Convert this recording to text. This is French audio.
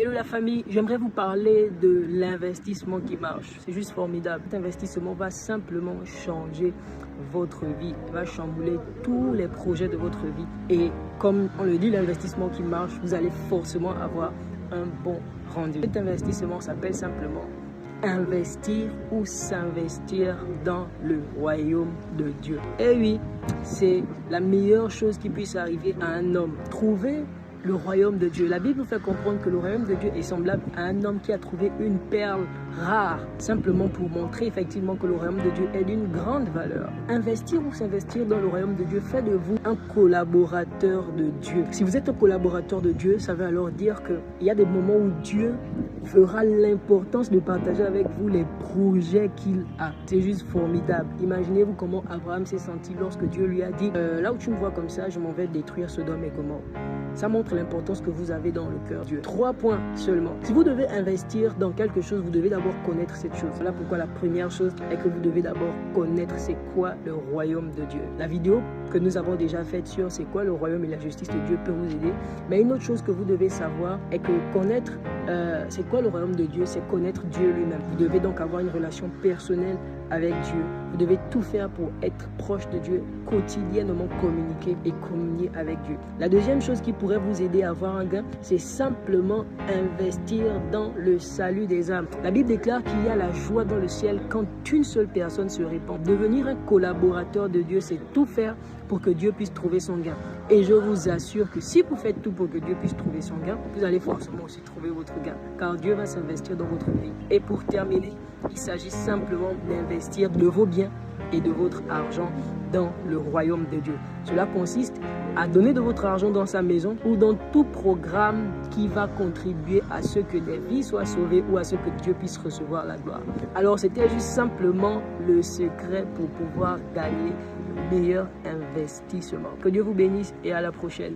Hello la famille, j'aimerais vous parler de l'investissement qui marche. C'est juste formidable. Cet investissement va simplement changer votre vie, va chambouler tous les projets de votre vie. Et comme on le dit, l'investissement qui marche, vous allez forcément avoir un bon rendu. Cet investissement s'appelle simplement investir ou s'investir dans le royaume de Dieu. Et oui, c'est la meilleure chose qui puisse arriver à un homme. Trouver le royaume de Dieu. La Bible nous fait comprendre que le royaume de Dieu est semblable à un homme qui a trouvé une perle rare, simplement pour montrer effectivement que le royaume de Dieu est d'une grande valeur. Investir ou s'investir dans le royaume de Dieu fait de vous un collaborateur de Dieu. Si vous êtes un collaborateur de Dieu, ça veut alors dire qu'il y a des moments où Dieu fera l'importance de partager avec vous les projets qu'il a. C'est juste formidable. Imaginez-vous comment Abraham s'est senti lorsque Dieu lui a dit là où tu me vois comme ça, je m'en vais détruire Sodome et Gomorrhe. Ça montre l'importance que vous avez dans le cœur de Dieu. 3 points seulement. Si vous devez investir dans quelque chose, vous devez d'abord connaître cette chose. Voilà pourquoi la première chose est que vous devez d'abord connaître c'est quoi le royaume de Dieu. La vidéo que nous avons déjà faite sur c'est quoi le royaume et la justice de Dieu peut vous aider. Mais une autre chose que vous devez savoir est que connaître c'est quoi le royaume de Dieu, c'est connaître Dieu lui-même. Vous devez donc avoir une relation personnelle avec Dieu. Vous devez tout faire pour être proche de Dieu, quotidiennement communiquer et communier avec Dieu. La deuxième chose qui pourrait vous aider à avoir un gain, c'est simplement investir dans le salut des âmes. La Bible déclare qu'il y a la joie dans le ciel quand une seule personne se répand. Devenir un collaborateur de Dieu, c'est tout faire pour que Dieu puisse trouver son gain. Et je vous assure que si vous faites tout pour que Dieu puisse trouver son gain, vous allez forcément aussi trouver votre gain, car Dieu va s'investir dans votre vie. Et pour terminer, il s'agit simplement d'investir de vos biens et de votre argent dans le royaume de Dieu. Cela consiste à donner de votre argent dans sa maison ou dans tout programme qui va contribuer à ce que des vies soient sauvées ou à ce que Dieu puisse recevoir la gloire. Alors c'était juste simplement le secret pour pouvoir gagner le meilleur investissement. Que Dieu vous bénisse et à la prochaine.